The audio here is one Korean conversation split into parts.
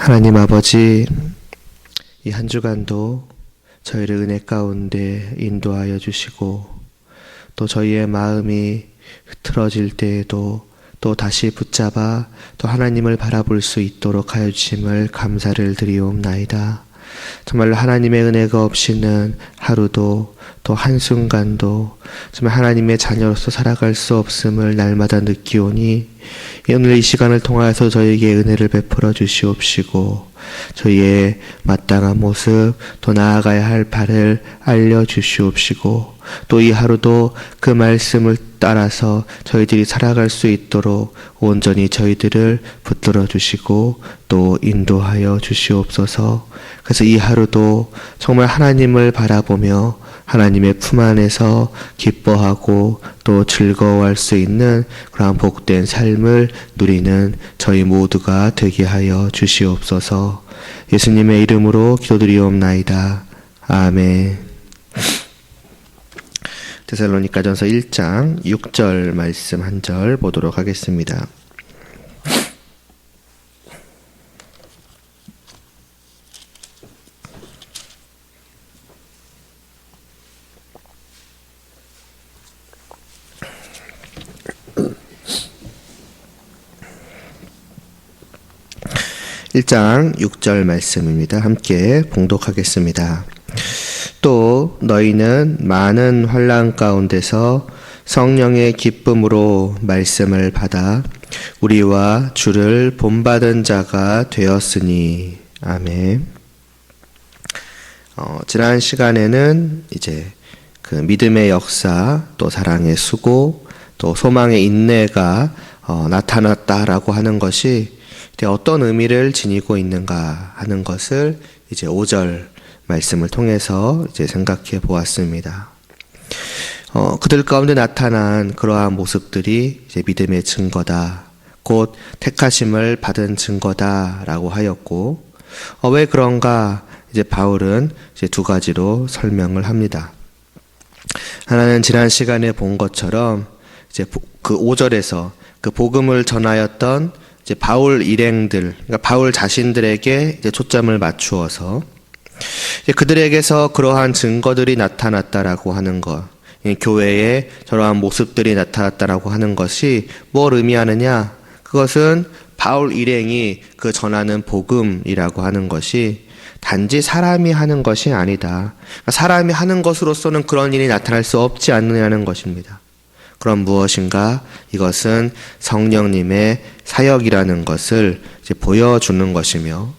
하나님 아버지, 이 한 주간도 저희를 은혜 가운데 인도하여 주시고 또 저희의 마음이 흐트러질 때에도 또 다시 붙잡아 또 하나님을 바라볼 수 있도록 하여 주심을 감사를 드리옵나이다. 정말로 하나님의 은혜가 없이는 하루도 또 한순간도 정말 하나님의 자녀로서 살아갈 수 없음을 날마다 느끼오니 오늘 이 시간을 통하여서 저에게 은혜를 베풀어 주시옵시고 저희의 마땅한 모습 또 나아가야 할 발을 알려주시옵시고 또 이 하루도 그 말씀을 따라서 저희들이 살아갈 수 있도록 온전히 저희들을 붙들어 주시고 또 인도하여 주시옵소서. 그래서 이 하루도 정말 하나님을 바라보며 하나님의 품 안에서 기뻐하고 또 즐거워할 수 있는 그러한 복된 삶을 누리는 저희 모두가 되게 하여 주시옵소서. 예수님의 이름으로 기도드리옵나이다. 아멘. 데살로니가전서 1장 6절 말씀 한 절 보도록 하겠습니다. (1장 6절) 말씀입니다. 함께 봉독하겠습니다. 또 너희는 많은 환난 가운데서 성령의 기쁨으로 말씀을 받아 우리와 주를 본받은 자가 되었으니. 아멘. 지난 시간에는 이제 그 믿음의 역사, 또 사랑의 수고, 또 소망의 인내가 나타났다라고 하는 것이 어떤 의미를 지니고 있는가 하는 것을 이제 5절 말씀을 통해서 이제 생각해 보았습니다. 그들 가운데 나타난 그러한 모습들이 이제 믿음의 증거다, 곧 택하심을 받은 증거다라고 하였고, 왜 그런가? 이제 바울은 이제 두 가지로 설명을 합니다. 하나는 지난 시간에 본 것처럼 이제 그 5절에서 그 복음을 전하였던 이제 바울 일행들, 그러니까 바울 자신들에게 이제 초점을 맞추어서 그들에게서 그러한 증거들이 나타났다라고 하는 것, 교회에 저러한 모습들이 나타났다라고 하는 것이 뭘 의미하느냐? 그것은 바울 일행이 그 전하는 복음이라고 하는 것이 단지 사람이 하는 것이 아니다. 그러니까 사람이 하는 것으로서는 그런 일이 나타날 수 없지 않느냐는 것입니다. 그럼 무엇인가? 이것은 성령님의 사역이라는 것을 이제 보여주는 것이며,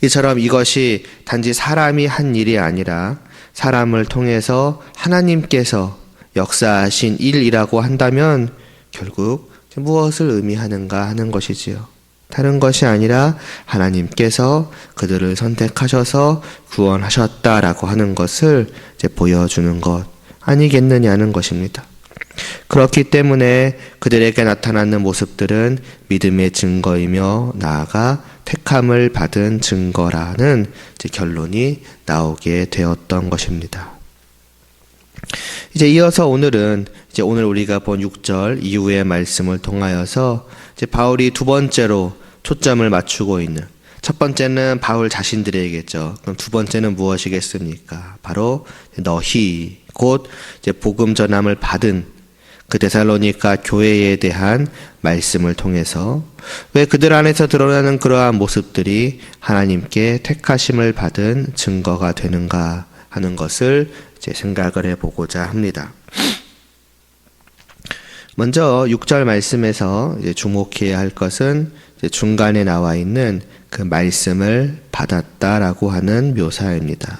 이처럼 이것이 단지 사람이 한 일이 아니라 사람을 통해서 하나님께서 역사하신 일이라고 한다면 결국 무엇을 의미하는가 하는 것이지요. 다른 것이 아니라 하나님께서 그들을 선택하셔서 구원하셨다라고 하는 것을 이제 보여주는 것 아니겠느냐는 것입니다. 그렇기 때문에 그들에게 나타나는 모습들은 믿음의 증거이며 나아가 택함을 받은 증거라는 이제 결론이 나오게 되었던 것입니다. 이제 이어서 오늘은 이제 오늘 우리가 본 6절 이후의 말씀을 통하여서 이제 바울이 두 번째로 초점을 맞추고 있는, 첫 번째는 바울 자신들에게죠. 그럼 두 번째는 무엇이겠습니까? 바로 너희, 곧 이제 복음 전함을 받은 그 데살로니가 교회에 대한 말씀을 통해서 왜 그들 안에서 드러나는 그러한 모습들이 하나님께 택하심을 받은 증거가 되는가 하는 것을 이제 생각을 해보고자 합니다. 먼저 6절 말씀에서 이제 주목해야 할 것은 이제 중간에 나와 있는 그 말씀을 받았다라고 하는 묘사입니다.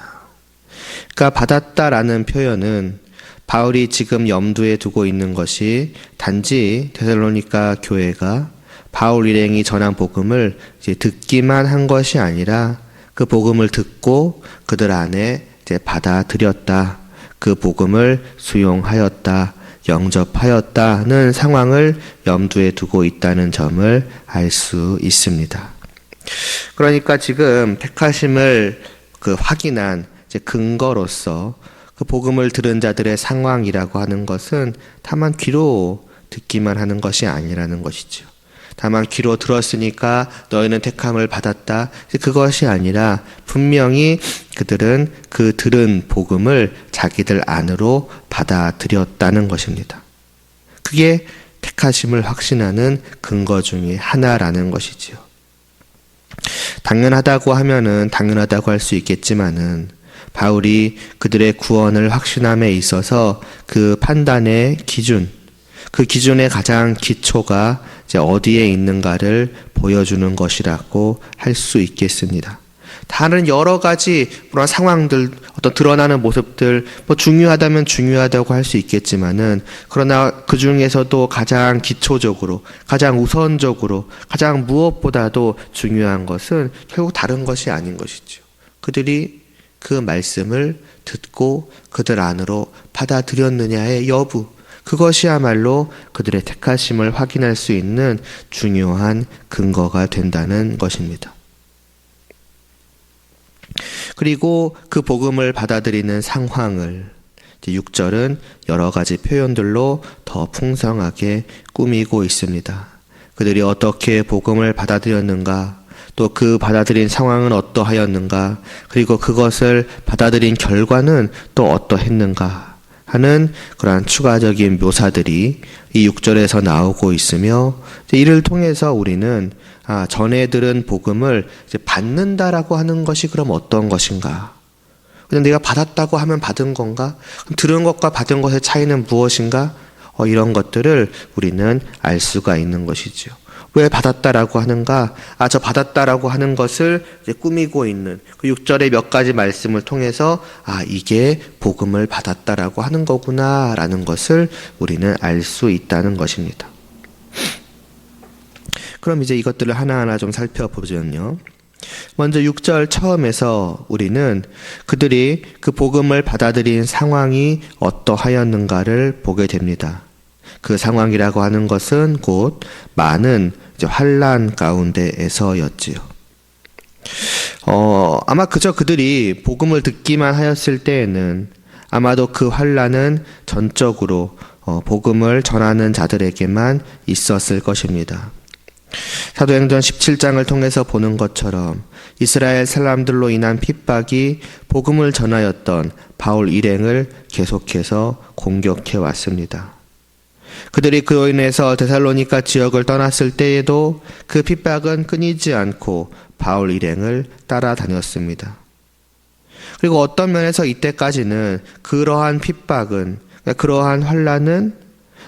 그러니까 받았다라는 표현은 바울이 지금 염두에 두고 있는 것이 단지 데살로니가 교회가 바울 일행이 전한 복음을 이제 듣기만 한 것이 아니라 그 복음을 듣고 그들 안에 이제 받아들였다, 그 복음을 수용하였다, 영접하였다는 상황을 염두에 두고 있다는 점을 알 수 있습니다. 그러니까 지금 택하심을 그 확인한 이제 근거로서 그 복음을 들은 자들의 상황이라고 하는 것은 다만 귀로 듣기만 하는 것이 아니라는 것이죠. 다만 귀로 들었으니까 너희는 택함을 받았다. 그것이 아니라 분명히 그들은 그 들은 복음을 자기들 안으로 받아들였다는 것입니다. 그게 택하심을 확신하는 근거 중에 하나라는 것이지요. 당연하다고 하면은 당연하다고 할 수 있겠지만은 바울이 그들의 구원을 확신함에 있어서 그 판단의 기준, 그 기준의 가장 기초가 이제 어디에 있는가를 보여주는 것이라고 할 수 있겠습니다. 다른 여러 가지 그런 상황들, 어떤 드러나는 모습들, 중요하다면 중요하다고 할 수 있겠지만은, 그러나 그 중에서도 가장 기초적으로, 가장 우선적으로, 가장 무엇보다도 중요한 것은 결국 다른 것이 아닌 것이죠. 그들이 그 말씀을 듣고 그들 안으로 받아들였느냐의 여부, 그것이야말로 그들의 택하심을 확인할 수 있는 중요한 근거가 된다는 것입니다. 그리고 그 복음을 받아들이는 상황을 6절은 여러 가지 표현들로 더 풍성하게 꾸미고 있습니다. 그들이 어떻게 복음을 받아들였는가, 또 그 받아들인 상황은 어떠하였는가, 그리고 그것을 받아들인 결과는 또 어떠했는가 하는 그러한 추가적인 묘사들이 이 6절에서 나오고 있으며, 이를 통해서 우리는 전에 들은 복음을 이제 받는다라고 하는 것이 그럼 어떤 것인가? 그냥 내가 받았다고 하면 받은 건가? 그럼 들은 것과 받은 것의 차이는 무엇인가? 이런 것들을 우리는 알 수가 있는 것이죠. 왜 받았다라고 하는가? 저 받았다라고 하는 것을 이제 꾸미고 있는 그 6절의 몇 가지 말씀을 통해서 이게 복음을 받았다라고 하는 거구나라는 것을 우리는 알 수 있다는 것입니다. 그럼 이제 이것들을 하나하나 좀 살펴보면요. 먼저 6절 처음에서 우리는 그들이 그 복음을 받아들인 상황이 어떠하였는가를 보게 됩니다. 그 상황이라고 하는 것은 곧 많은 환난 가운데에서였지요. 아마 그저 그들이 복음을 듣기만 하였을 때에는 아마도 그 환난은 전적으로 복음을 전하는 자들에게만 있었을 것입니다. 사도행전 17장을 통해서 보는 것처럼 이스라엘 사람들로 인한 핍박이 복음을 전하였던 바울 일행을 계속해서 공격해 왔습니다. 그들이 그로 인해서 데살로니가 지역을 떠났을 때에도 그 핍박은 끊이지 않고 바울 일행을 따라다녔습니다. 그리고 어떤 면에서 이때까지는 그러한 핍박은, 그러한 환난은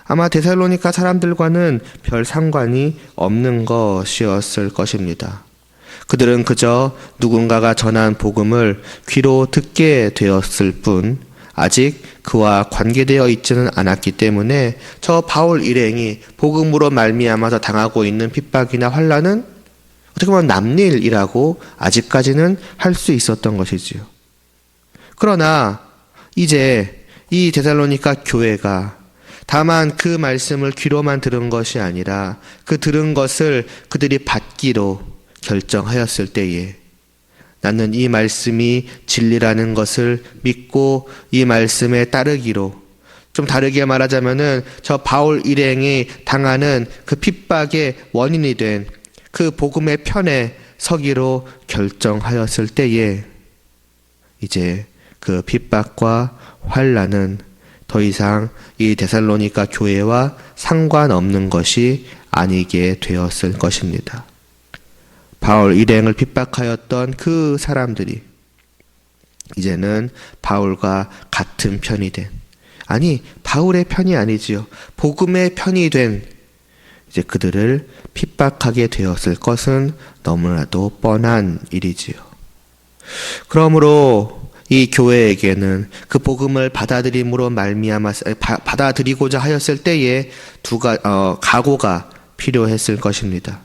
아마 데살로니가 사람들과는 별 상관이 없는 것이었을 것입니다. 그들은 그저 누군가가 전한 복음을 귀로 듣게 되었을 뿐 아직 그와 관계되어 있지는 않았기 때문에 저 바울 일행이 복음으로 말미암아서 당하고 있는 핍박이나 환난은 어떻게 보면 남일이라고 아직까지는 할 수 있었던 것이지요. 그러나 이제 이 데살로니가 교회가 다만 그 말씀을 귀로만 들은 것이 아니라 그 들은 것을 그들이 받기로 결정하였을 때에 나는 이 말씀이 진리라는 것을 믿고 이 말씀에 따르기로, 좀 다르게 말하자면은 저 바울 일행이 당하는 그 핍박의 원인이 된 그 복음의 편에 서기로 결정하였을 때에 이제 그 핍박과 환난은 더 이상 이 데살로니가 교회와 상관없는 것이 아니게 되었을 것입니다. 바울 일행을 핍박하였던 그 사람들이 이제는 바울과 같은 편이 된, 바울의 편이 아니지요. 복음의 편이 된 이제 그들을 핍박하게 되었을 것은 너무나도 뻔한 일이지요. 그러므로 이 교회에게는 그 복음을 받아들임으로 받아들이고자 하였을 때에 각오가 필요했을 것입니다.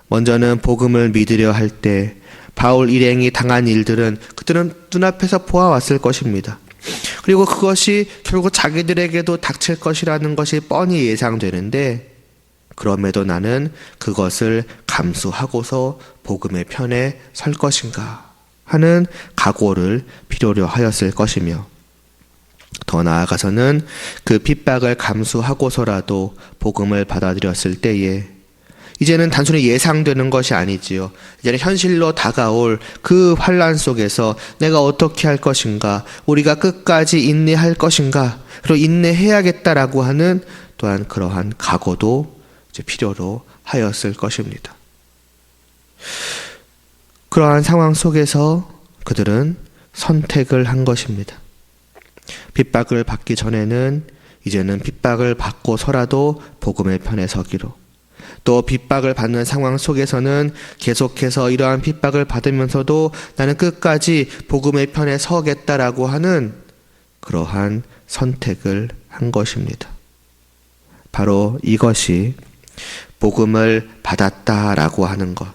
먼저는 복음을 믿으려 할 때 바울 일행이 당한 일들은 그들은 눈앞에서 보아왔을 것입니다. 그리고 그것이 결국 자기들에게도 닥칠 것이라는 것이 뻔히 예상되는데, 그럼에도 나는 그것을 감수하고서 복음의 편에 설 것인가 하는 각오를 필요로 하였을 것이며, 더 나아가서는 그 핍박을 감수하고서라도 복음을 받아들였을 때에 이제는 단순히 예상되는 것이 아니지요. 이제는 현실로 다가올 그 환난 속에서 내가 어떻게 할 것인가, 우리가 끝까지 인내할 것인가, 그리고 인내해야겠다라고 하는 또한 그러한 각오도 이제 필요로 하였을 것입니다. 그러한 상황 속에서 그들은 선택을 한 것입니다. 핍박을 받기 전에는 이제는 핍박을 받고서라도 복음의 편에 서기로, 또 핍박을 받는 상황 속에서는 계속해서 이러한 핍박을 받으면서도 나는 끝까지 복음의 편에 서겠다라고 하는 그러한 선택을 한 것입니다. 바로 이것이 복음을 받았다라고 하는 것.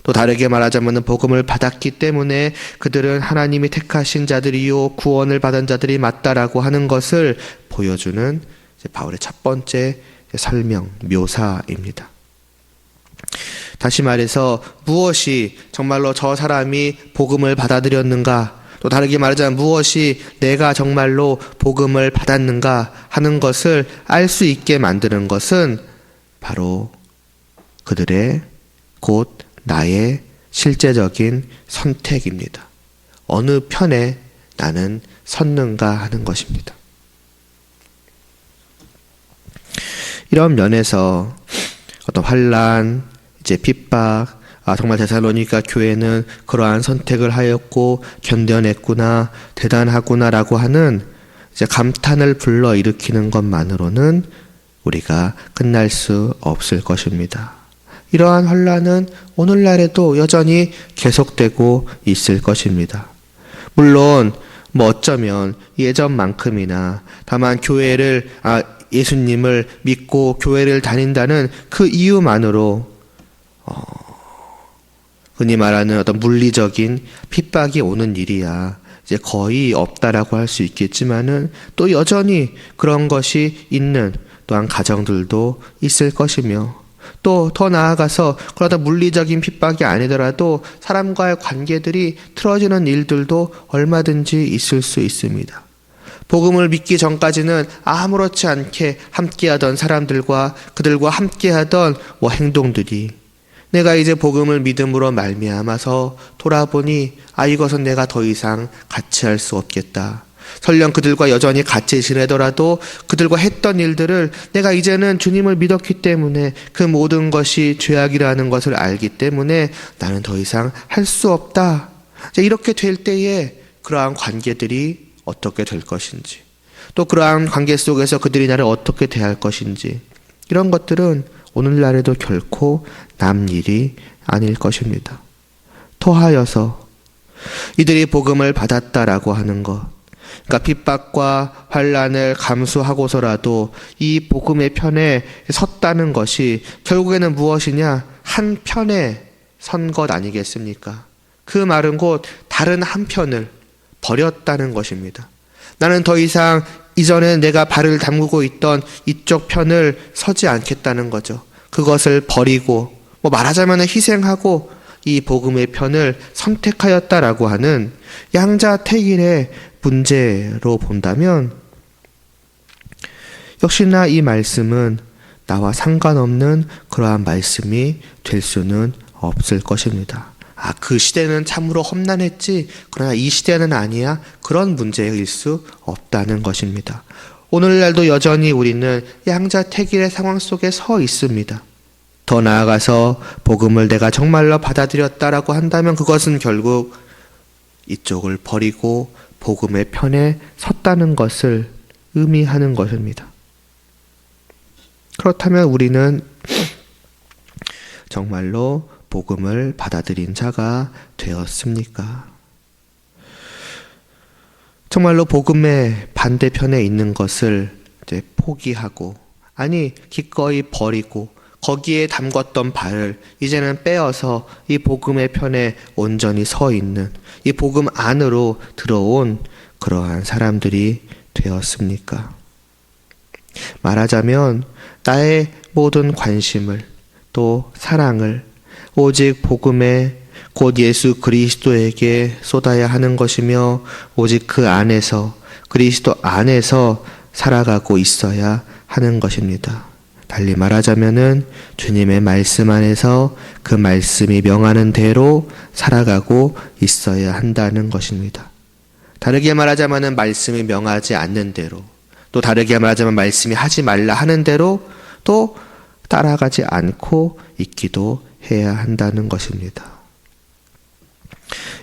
또 다르게 말하자면 복음을 받았기 때문에 그들은 하나님이 택하신 자들이요 구원을 받은 자들이 맞다라고 하는 것을 보여주는 바울의 첫 번째 설명, 묘사입니다. 다시 말해서 무엇이 정말로 저 사람이 복음을 받아들였는가, 또 다르게 말하자면 무엇이 내가 정말로 복음을 받았는가 하는 것을 알 수 있게 만드는 것은 바로 그들의 곧 나의 실제적인 선택입니다. 어느 편에 나는 섰는가 하는 것입니다. 이런 면에서 어떤 환난, 이제 핍박, 정말 데살로니가 교회는 그러한 선택을 하였고 견뎌냈구나, 대단하구나라고 하는 이제 감탄을 불러일으키는 것만으로는 우리가 끝날 수 없을 것입니다. 이러한 환난은 오늘날에도 여전히 계속되고 있을 것입니다. 물론 어쩌면 예전만큼이나 다만 예수님을 믿고 교회를 다닌다는 그 이유만으로 흔히 말하는 어떤 물리적인 핍박이 오는 일이야 이제 거의 없다라고 할 수 있겠지만은 또 여전히 그런 것이 있는 또한 가정들도 있을 것이며, 또 더 나아가서 그러다 물리적인 핍박이 아니더라도 사람과의 관계들이 틀어지는 일들도 얼마든지 있을 수 있습니다. 복음을 믿기 전까지는 아무렇지 않게 함께하던 사람들과 그들과 함께하던 행동들이 내가 이제 복음을 믿음으로 말미암아서 돌아보니 이것은 내가 더 이상 같이 할 수 없겠다. 설령 그들과 여전히 같이 지내더라도 그들과 했던 일들을 내가 이제는 주님을 믿었기 때문에 그 모든 것이 죄악이라는 것을 알기 때문에 나는 더 이상 할 수 없다. 이렇게 될 때에 그러한 관계들이 어떻게 될 것인지, 또 그러한 관계 속에서 그들이 나를 어떻게 대할 것인지, 이런 것들은 오늘날에도 결코 남 일이 아닐 것입니다. 토하여서 이들이 복음을 받았다라고 하는 것, 그러니까 핍박과 환난을 감수하고서라도 이 복음의 편에 섰다는 것이 결국에는 무엇이냐? 한 편에 선 것 아니겠습니까? 그 말은 곧 다른 한 편을 버렸다는 것입니다. 나는 더 이상 이전에 내가 발을 담그고 있던 이쪽 편을 서지 않겠다는 거죠. 그것을 버리고 말하자면 희생하고 이 복음의 편을 선택하였다라고 하는 양자택일의 문제로 본다면 역시나 이 말씀은 나와 상관없는 그러한 말씀이 될 수는 없을 것입니다. 그 시대는 참으로 험난했지, 그러나 이 시대는 아니야, 그런 문제일 수 없다는 것입니다. 오늘날도 여전히 우리는 양자택일의 상황 속에 서 있습니다. 더 나아가서 복음을 내가 정말로 받아들였다라고 한다면 그것은 결국 이쪽을 버리고 복음의 편에 섰다는 것을 의미하는 것입니다. 그렇다면 우리는 정말로 복음을 받아들인 자가 되었습니까? 정말로 복음의 반대편에 있는 것을 이제 포기하고, 기꺼이 버리고 거기에 담궜던 발을 이제는 빼어서 이 복음의 편에 온전히 서 있는, 이 복음 안으로 들어온 그러한 사람들이 되었습니까? 말하자면 나의 모든 관심을, 또 사랑을 오직 복음에 곧 예수 그리스도에게 쏟아야 하는 것이며, 오직 그 안에서, 그리스도 안에서 살아가고 있어야 하는 것입니다. 달리 말하자면은 주님의 말씀 안에서 그 말씀이 명하는 대로 살아가고 있어야 한다는 것입니다. 다르게 말하자면은 말씀이 명하지 않는 대로, 또 다르게 말하자면 말씀이 하지 말라 하는 대로 또 따라가지 않고 있기도 해야 한다는 것입니다.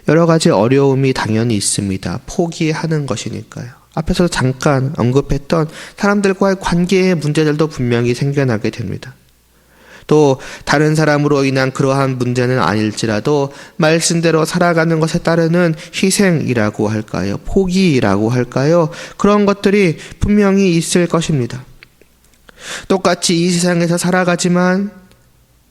여러 가지 어려움이 당연히 있습니다. 포기하는 것이니까요. 앞에서 잠깐 언급했던 사람들과의 관계의 문제들도 분명히 생겨나게 됩니다. 또 다른 사람으로 인한 그러한 문제는 아닐지라도 말씀대로 살아가는 것에 따르는 희생이라고 할까요? 포기라고 할까요? 그런 것들이 분명히 있을 것입니다. 똑같이 이 세상에서 살아가지만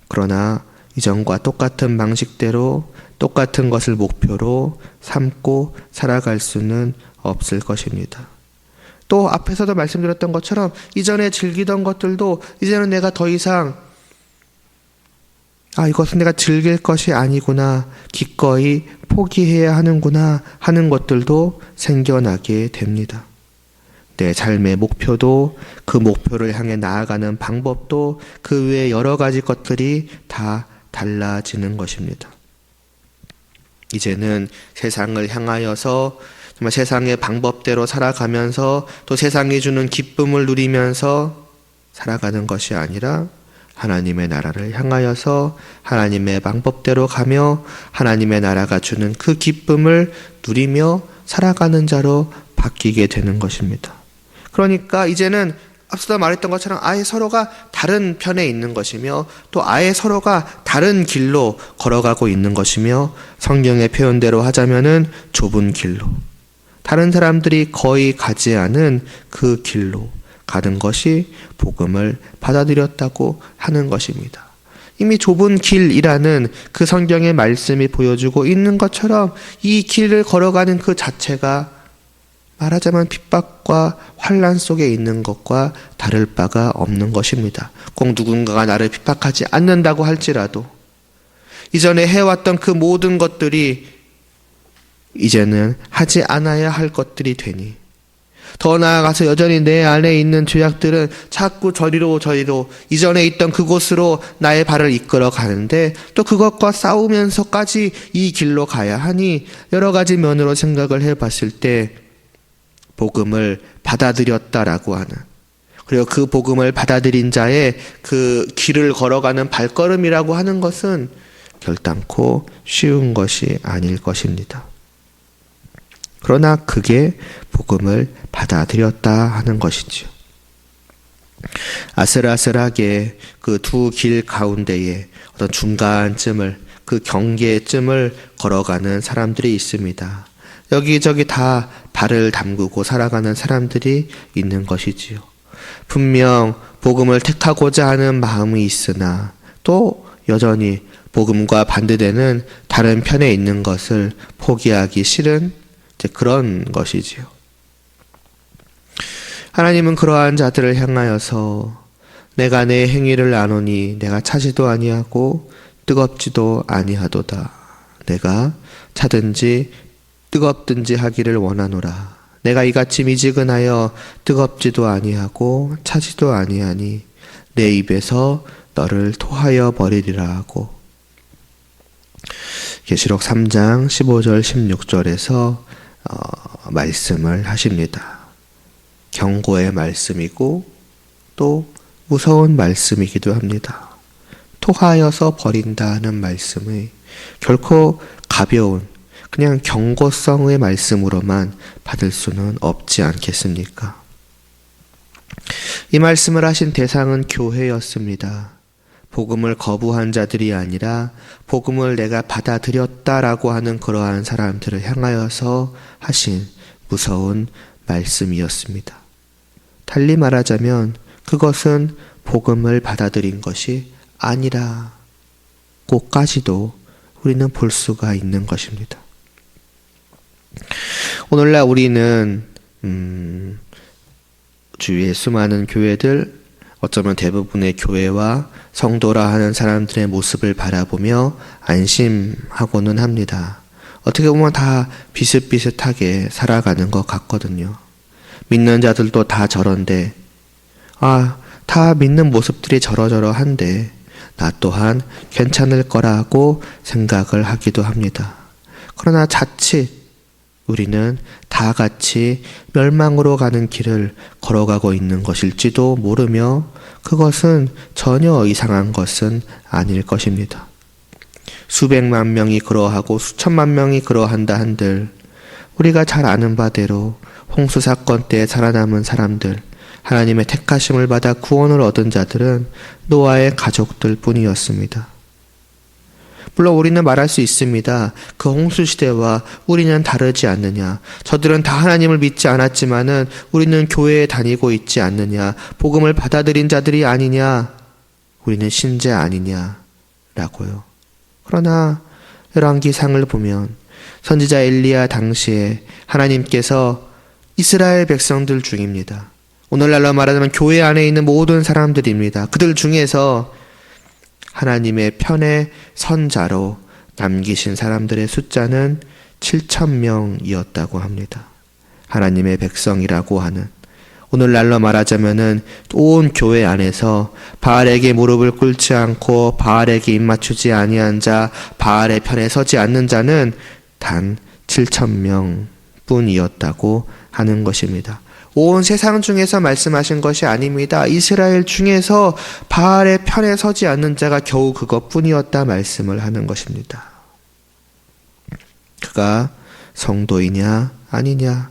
그러나 이전과 똑같은 방식대로 똑같은 것을 목표로 삼고 살아갈 수는 없을 것입니다. 또 앞에서도 말씀드렸던 것처럼 이전에 즐기던 것들도 이제는 내가 더 이상 이것은 내가 즐길 것이 아니구나, 기꺼이 포기해야 하는구나 하는 것들도 생겨나게 됩니다. 내 삶의 목표도, 그 목표를 향해 나아가는 방법도, 그 외에 여러 가지 것들이 다 달라지는 것입니다. 이제는 세상을 향하여서 정말 세상의 방법대로 살아가면서 또 세상이 주는 기쁨을 누리면서 살아가는 것이 아니라 하나님의 나라를 향하여서 하나님의 방법대로 가며 하나님의 나라가 주는 그 기쁨을 누리며 살아가는 자로 바뀌게 되는 것입니다. 그러니까 이제는 앞서도 말했던 것처럼 아예 서로가 다른 편에 있는 것이며 또 아예 서로가 다른 길로 걸어가고 있는 것이며 성경의 표현대로 하자면은 좁은 길로, 다른 사람들이 거의 가지 않은 그 길로 가는 것이 복음을 받아들였다고 하는 것입니다. 이미 좁은 길이라는 그 성경의 말씀이 보여주고 있는 것처럼 이 길을 걸어가는 그 자체가 말하자면 핍박과 환난 속에 있는 것과 다를 바가 없는 것입니다. 꼭 누군가가 나를 핍박하지 않는다고 할지라도 이전에 해왔던 그 모든 것들이 이제는 하지 않아야 할 것들이 되니, 더 나아가서 여전히 내 안에 있는 죄악들은 자꾸 저리로 이전에 있던 그곳으로 나의 발을 이끌어 가는데 또 그것과 싸우면서까지 이 길로 가야 하니 여러 가지 면으로 생각을 해봤을 때 복음을 받아들였다라고 하는, 그리고 그 복음을 받아들인 자의 그 길을 걸어가는 발걸음이라고 하는 것은 결단코 쉬운 것이 아닐 것입니다. 그러나 그게 복음을 받아들였다 하는 것이지요. 아슬아슬하게 그 두 길 가운데에 어떤 중간쯤을, 그 경계쯤을 걸어가는 사람들이 있습니다. 여기저기 다 발을 담그고 살아가는 사람들이 있는 것이지요. 분명 복음을 택하고자 하는 마음이 있으나 또 여전히 복음과 반대되는 다른 편에 있는 것을 포기하기 싫은 그런 것이지요. 하나님은 그러한 자들을 향하여서 내가 내 행위를 아노니 내가 차지도 아니하고 뜨겁지도 아니하도다. 내가 차든지 뜨겁든지 하기를 원하노라. 내가 이같이 미지근하여 뜨겁지도 아니하고 차지도 아니하니 내 입에서 너를 토하여 버리리라 하고, 계시록 3장 15절 16절에서 말씀을 하십니다. 경고의 말씀이고 또 무서운 말씀이기도 합니다. 토하여서 버린다는 말씀이 결코 가벼운 그냥 경고성의 말씀으로만 받을 수는 없지 않겠습니까? 이 말씀을 하신 대상은 교회였습니다. 복음을 거부한 자들이 아니라 복음을 내가 받아들였다라고 하는 그러한 사람들을 향하여서 하신 무서운 말씀이었습니다. 달리 말하자면 그것은 복음을 받아들인 것이 아니라고까지도 우리는 볼 수가 있는 것입니다. 오늘날 우리는 주위의 수많은 교회들, 어쩌면 대부분의 교회와 성도라 하는 사람들의 모습을 바라보며 안심하고는 합니다. 어떻게 보면 다 비슷비슷하게 살아가는 것 같거든요. 믿는 자들도 다 저런데, 다 다 믿는 모습들이 저러저러한데 나 또한 괜찮을 거라고 생각을 하기도 합니다. 그러나 자칫 우리는 다 같이 멸망으로 가는 길을 걸어가고 있는 것일지도 모르며 그것은 전혀 이상한 것은 아닐 것입니다. 수백만 명이 그러하고 수천만 명이 그러한다 한들 우리가 잘 아는 바대로 홍수 사건 때 살아남은 사람들, 하나님의 택하심을 받아 구원을 얻은 자들은 노아의 가족들 뿐이었습니다. 물론 우리는 말할 수 있습니다. 그 홍수 시대와 우리는 다르지 않느냐. 저들은 다 하나님을 믿지 않았지만은 우리는 교회에 다니고 있지 않느냐. 복음을 받아들인 자들이 아니냐. 우리는 신자 아니냐라고요. 그러나 열왕기상을 보면 선지자 엘리야 당시에 하나님께서 이스라엘 백성들 중입니다. 오늘날로 말하자면 교회 안에 있는 모든 사람들입니다. 그들 중에서 하나님의 편에 선 자로 남기신 사람들의 숫자는 7,000명이었다고 합니다. 하나님의 백성이라고 하는, 오늘날로 말하자면은 온 교회 안에서 바알에게 무릎을 꿇지 않고 바알에게 입맞추지 아니한 자, 바알의 편에 서지 않는 자는 단 7,000명 뿐이었다고 하는 것입니다. 온 세상 중에서 말씀하신 것이 아닙니다. 이스라엘 중에서 바알의 편에 서지 않는 자가 겨우 그것뿐이었다 말씀을 하는 것입니다. 그가 성도이냐 아니냐,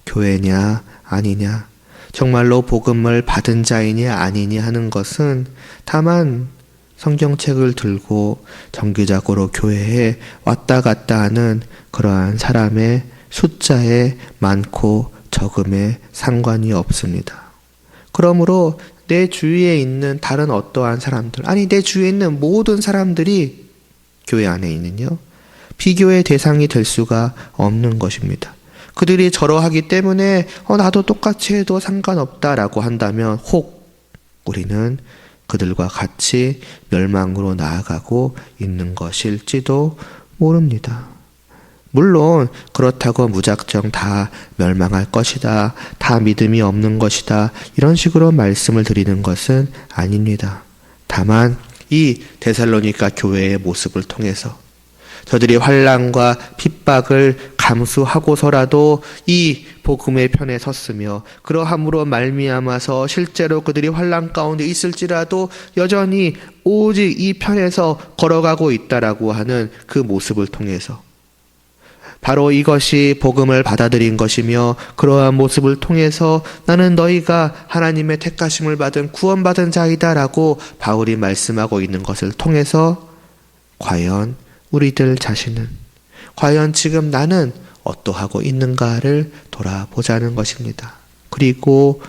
교회냐 아니냐, 정말로 복음을 받은 자이냐 아니냐 하는 것은 다만 성경책을 들고 정기적으로 교회에 왔다 갔다 하는 그러한 사람의 숫자에 많고 적음에 상관이 없습니다. 그러므로 내 주위에 있는 다른 어떠한 사람들, 아니 내 주위에 있는 모든 사람들이 교회 안에 있는요, 비교의 대상이 될 수가 없는 것입니다. 그들이 저러하기 때문에 나도 똑같이 해도 상관없다라고 한다면 혹 우리는 그들과 같이 멸망으로 나아가고 있는 것일지도 모릅니다. 물론 그렇다고 무작정 다 멸망할 것이다, 다 믿음이 없는 것이다, 이런 식으로 말씀을 드리는 것은 아닙니다. 다만 이 데살로니가 교회의 모습을 통해서 저들이 환난과 핍박을 감수하고서라도 이 복음의 편에 섰으며 그러함으로 말미암아서 실제로 그들이 환난 가운데 있을지라도 여전히 오직 이 편에서 걸어가고 있다라고 하는 그 모습을 통해서 바로 이것이 복음을 받아들인 것이며 그러한 모습을 통해서 나는 너희가 하나님의 택하심을 받은 구원받은 자이다라고 바울이 말씀하고 있는 것을 통해서 과연 우리들 자신은, 과연 지금 나는 어떠하고 있는가를 돌아보자는 것입니다. 그리고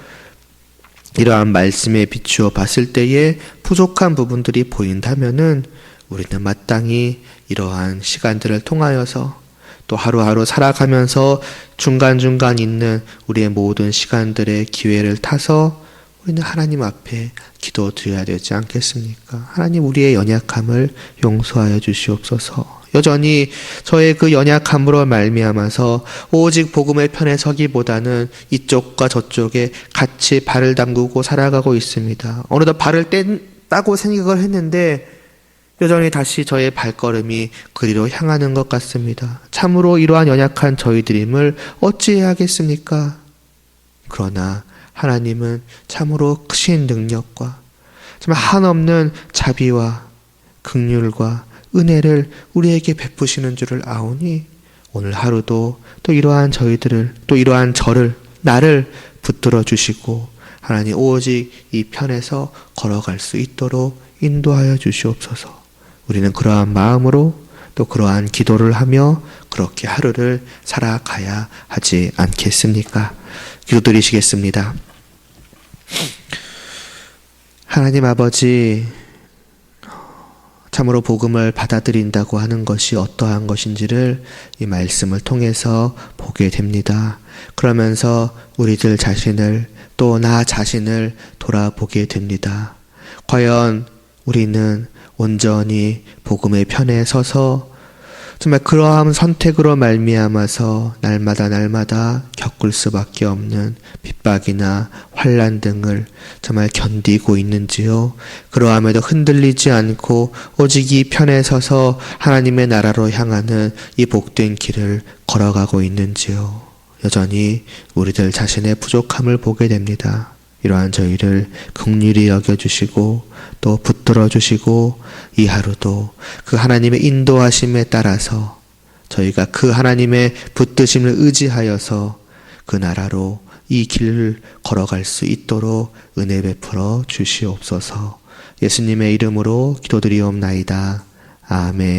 이러한 말씀에 비추어 봤을 때에 부족한 부분들이 보인다면은 우리는 마땅히 이러한 시간들을 통하여서 또 하루하루 살아가면서 중간중간 있는 우리의 모든 시간들의 기회를 타서 우리는 하나님 앞에 기도드려야 되지 않겠습니까? 하나님, 우리의 연약함을 용서하여 주시옵소서. 여전히 저의 그 연약함으로 말미암아서 오직 복음의 편에 서기보다는 이쪽과 저쪽에 같이 발을 담그고 살아가고 있습니다. 어느덧 발을 뗐다고 생각을 했는데 여전히 다시 저의 발걸음이 그리로 향하는 것 같습니다. 참으로 이러한 연약한 저희들임을 어찌해야겠습니까? 그러나 하나님은 참으로 크신 능력과 정말 한없는 자비와 긍휼과 은혜를 우리에게 베푸시는 줄을 아오니 오늘 하루도 또 이러한 저희들을, 또 이러한 저를, 나를 붙들어 주시고 하나님 오직 이 편에서 걸어갈 수 있도록 인도하여 주시옵소서. 우리는 그러한 마음으로 또 그러한 기도를 하며 그렇게 하루를 살아가야 하지 않겠습니까? 기도드리시겠습니다. 하나님 아버지, 참으로 복음을 받아들인다고 하는 것이 어떠한 것인지를 이 말씀을 통해서 보게 됩니다. 그러면서 우리들 자신을, 또 나 자신을 돌아보게 됩니다. 과연 우리는 온전히 복음의 편에 서서 정말 그러한 선택으로 말미암아서 날마다 겪을 수밖에 없는 핍박이나 환난 등을 정말 견디고 있는지요? 그러함에도 흔들리지 않고 오직 이 편에 서서 하나님의 나라로 향하는 이 복된 길을 걸어가고 있는지요? 여전히 우리들 자신의 부족함을 보게 됩니다. 이러한 저희를 긍휼히 여겨주시고 또 붙들어 주시고 이 하루도 그 하나님의 인도하심에 따라서 저희가 그 하나님의 붙드심을 의지하여서 그 나라로 이 길을 걸어갈 수 있도록 은혜 베풀어 주시옵소서. 예수님의 이름으로 기도드리옵나이다. 아멘.